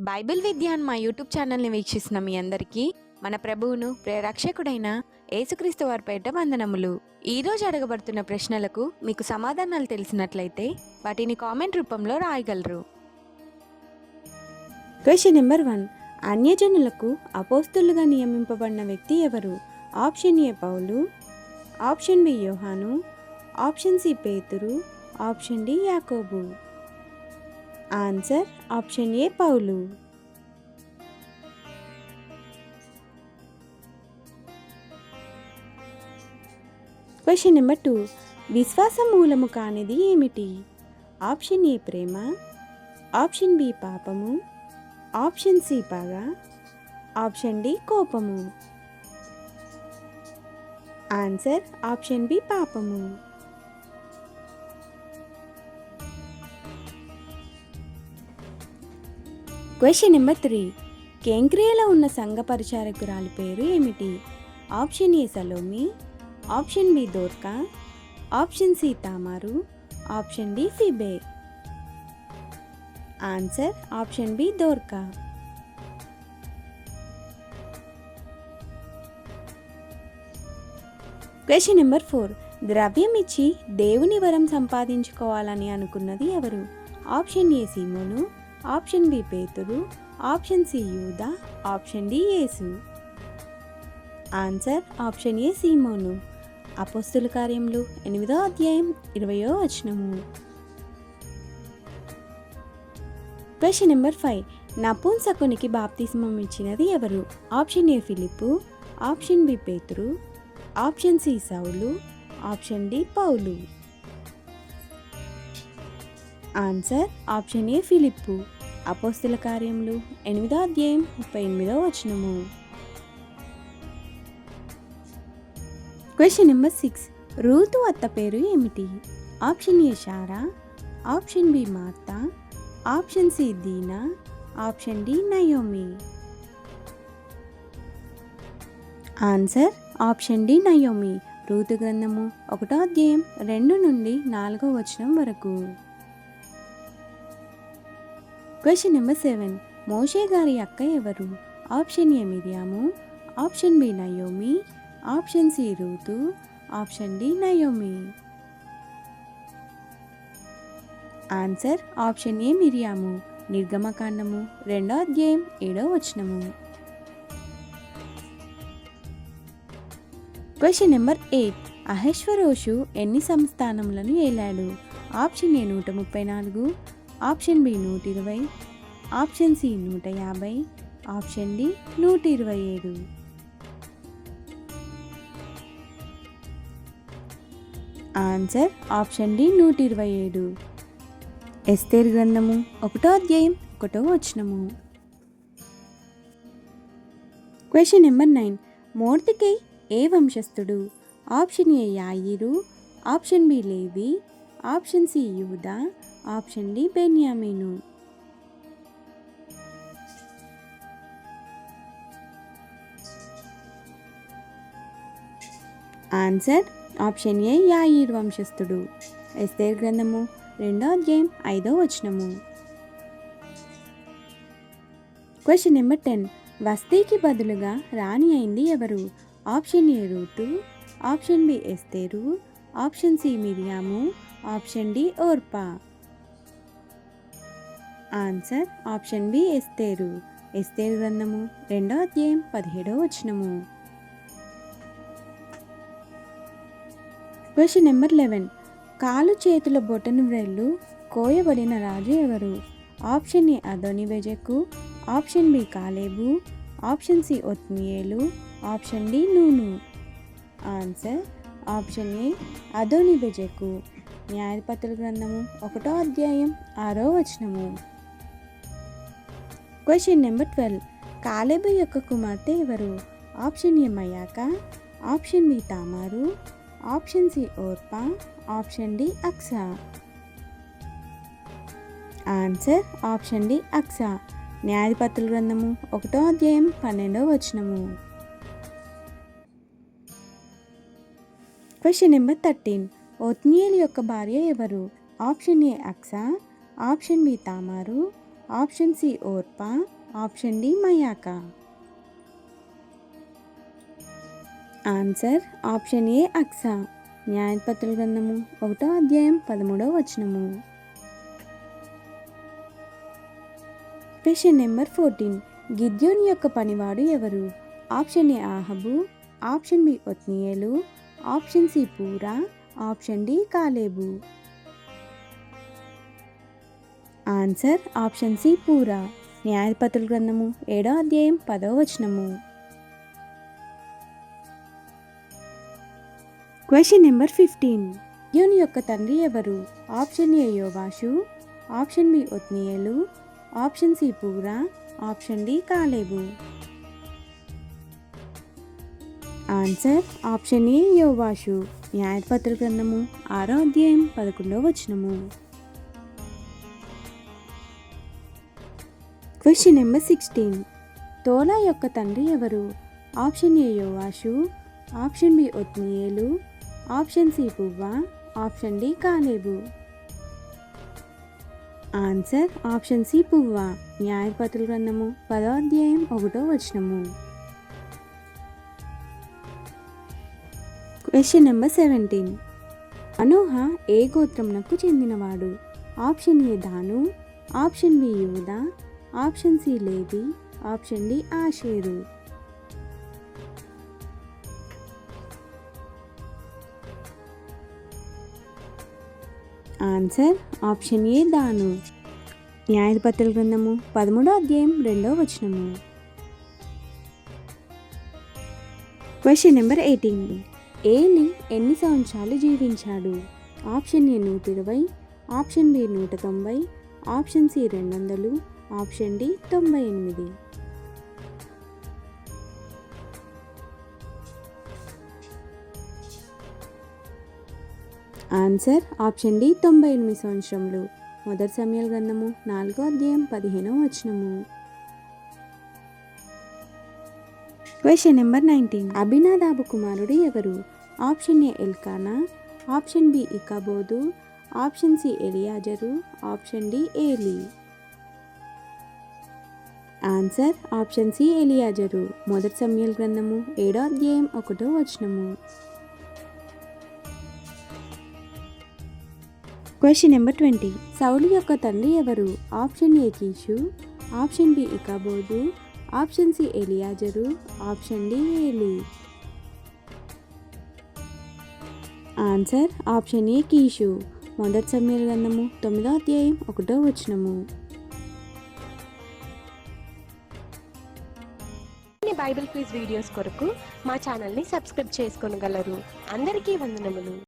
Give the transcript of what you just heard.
Bible విద్యాన్ మా YouTube ఛానల్ని వీక్షిస్తున్న మీ అందరికీ మన ప్రభువును ప్రేరక్షకుడైన యేసుక్రీస్తు వారి పేరిట వందనములు. ఈరోజు అడగబడుతున్న ప్రశ్నలకు మీకు సమాధానాలు తెలిసినట్లయితే వాటిని కామెంట్ రూపంలో రాయగలరు. Question number 1. అన్యజనులకు అపోస్తులుగా నియమింపబడిన వ్యక్తి ఎవరు? Option A Paulu, option B Yohanu, option C Pethuru, option D Yakobu. Answer option A Paulu. Question number 2. విశ్వాసం మూలము కానిది ఏమిటి? ఆప్షన్ ఏ ప్రేమ, ఆప్షన్ బి పాపము, ఆప్షన్ సి పగ, ఆప్షన్ డి కోపము. ఆన్సర్ ఆప్షన్ బి పాపము. Question number 3. కేంక్రియలో ఉన్న సంఘ పరిచారకురాలి పేరు ఏమిటి? Option A Salomi, option B Dorka, option C Tamaru, option D Phibe. Answer option B Dorka. Question number 4. ద్రవ్యం ఇచ్చి దేవుని వరం సంపాదించుకోవాలని అనుకున్నది ఎవరు? Option A Seemonu, option B Pethuru, option C యూదా, option D Yesu. Answer option A Seemonu. అపోస్తుల కార్యములు 8వ అధ్యాయం 20వ వచనము. Question number 5. నపుంసకునికి బాప్తిస్మం ఇచ్చినది ఎవరు? Option A Philippu, option B Pethuru, option C Saulu, option D Paulu. Answer option A Philippu. అపోస్తుల కార్యములు 8వ అధ్యాయం 38వ వచనము. Question number 6. రూతు అత్త పేరు ఏమిటి? Option A Sarah, option B Martha, option C Dinah, option D Naomi. Answer option D Naomi. Ruth గ్రంథము 1వ అధ్యాయం 2 నుండి 4వ వచనం వరకు. Question number 7. మోషే గారి అక్క ఎవరు? Option A Miriam, option B Naomi, option C Ruth, option D Naomi. Answer option A Miriam. నిర్గమకాండము 2వ అధ్యాయం 7వ వచనము. Question number 8. అహశ్వరోషు ఎన్ని సంస్థానములను ఏలాడు? Option A 134, option B 120, option C 150, option D 127. Answer option D 127. ఎస్తేరు గ్రంథము 1వ అధ్యాయం 1వ వచనము. Question number 9. మోర్దెకై ఏ వంశస్థుడు? ఆప్షన్ ఏ యాయీరు, ఆప్షన్ బి లేవి, ఆప్షన్ సి యూదా, ఆప్షన్ డి బెన్యామీను. ఆన్సర్ ఆప్షన్ ఏ యాయీరు వంశస్థుడు. ఎస్తేరు గ్రంథము 2వ అధ్యాయం 5వ వచనము. Question number 10. వస్తీకి బదులుగా రాణి అయింది ఎవరు? ఆప్షన్ ఏ రూతు, ఆప్షన్ బి ఎస్తేరు, ఆప్షన్ సి మిరియాము, ఆప్షన్ డి ఓర్పా. ఆన్సర్ ఆప్షన్ బి ఎస్తేరు. ఎస్తేరు గ్రంథము 2వ అధ్యాయం 17వ వచనము. Question number 11. కాలు చేతుల బొటన వ్రేళ్ళు కోయబడిన రాజు ఎవరు? ఆప్షన్ ఏ అదోనిబెజెకు, ఆప్షన్ బి కాలేబు, ఆప్షన్ సి ఒత్నియేలు, ఆప్షన్ డి నూను. ఆన్సర్ ఆప్షన్ ఏ అదోనిబెజెకు. న్యాయాధిపతుల గ్రంథము 1వ అధ్యాయం 6వ వచనము. Question number 12. కాలేబు యొక్క కుమార్తె ఎవరు? ఆప్షన్ ఏ మయాక, ఆప్షన్ బి తామారు, ఆప్షన్ సి ఓర్పా, ఆప్షన్ డి అక్సా. ఆన్సర్ ఆప్షన్ డి అక్సా. న్యాయాధిపతుల గ్రంథము 1వ అధ్యాయం 12వ వచనము. Question number 13. ఒత్నియేలు యొక్క భార్య ఎవరు? ఆప్షన్ ఏ అక్సా, ఆప్షన్ బి తామారు, ఆప్షన్ సి ఓర్పా, ఆప్షన్ డి మయాక. ఆన్సర్ ఆప్షన్ ఏ అక్స. న్యాయపత్రుల గ్రంథము 1వ అధ్యాయం 13వ వచనము. Question number 14. గిద్యోని యొక్క పనివాడు ఎవరు? ఆప్షన్ ఏ ఆహబు, ఆప్షన్ బి ఒత్నియేలు, ఆప్షన్ సి పూరా, ఆప్షన్ డి కాలేబు. ఆన్సర్ ఆప్షన్ సి పూరా. న్యాయపత్రుల గ్రంథము 7వ అధ్యాయం 10వ వచనము. Question number 15. గిద్యోని యొక్క తండ్రి ఎవరు? ఆప్షన్ ఏ యోవాషు, ఆప్షన్ బి ఒత్నియేలు, ఆప్షన్ సి పూరా, ఆప్షన్ డి కాలేబు. ఆన్సర్ ఆప్షన్ ఏ యోవాషు. న్యాయపత్రుల గ్రంథము 6వ అధ్యాయం 11వ వచనము. Question number 16. తోలా యొక్క తండ్రి ఎవరు? ఆప్షన్ ఏ యోవాషు, ఆప్షన్ బి ఒత్నియేలు, ఆప్షన్ సి పువ్వా, ఆప్షన్ డి కాలేబు. ఆన్సర్ ఆప్షన్ సి పువ్వా. న్యాయపత్రుల గ్రంథము 10వ అధ్యాయం 1వ వచనము. Question number 17. మనోహ ఏ గోత్రమునకు చెందినవాడు? ఆప్షన్ ఏ దాను, ఆప్షన్ బి యూదా, ఆప్షన్ సి లేవి, ఆప్షన్ డి ఆషేరు. ఆన్సర్ ఆప్షన్ ఏ దాను. న్యాయపత్రుల గ్రంథము 13వ అధ్యాయం 2వ వచనము. Question number 18. ఏలి ఎన్ని సంవత్సరాలు జీవించాడు? Option A 120, option B 190, option C 200, option D 98. Answer option D 98 సంవత్సరములు. మొదటి సమూయేలు గ్రంథము 4వ అధ్యాయం 15వ వచనము. Question number 19. అబినాదాబు కుమారుడు ఎవరు? ఆప్షన్ ఏ ఎల్కానా, ఆప్షన్ బి ఇకాబోదు, ఆప్షన్ సి ఎలియాజరు, ఆప్షన్ డి ఏలి. ఆన్సర్ ఆప్షన్ సి ఎలియాజరు. మొదటి సమూయేలు గ్రంథము 7వ అధ్యాయం 1వ వచనము. Question number 20. సౌలు యొక్క తండ్రి ఎవరు? ఆప్షన్ ఏ కీషు, ఆప్షన్ బి ఇకాబోదు, ఆప్షన్ సి ఎలియాజరు, ఆప్షన్ డి ఏలి. ఆన్సర్ ఆప్షన్ ఏ కీషు. మొదటి సమూయేలు గ్రంథము 9వ అధ్యాయం 1వ వచనము. బైబిల్ క్విజ్ వీడియోస్ కొరకు మా ఛానల్ని సబ్స్క్రైబ్ చేసుకోగలరు. అందరికీ వందనములు.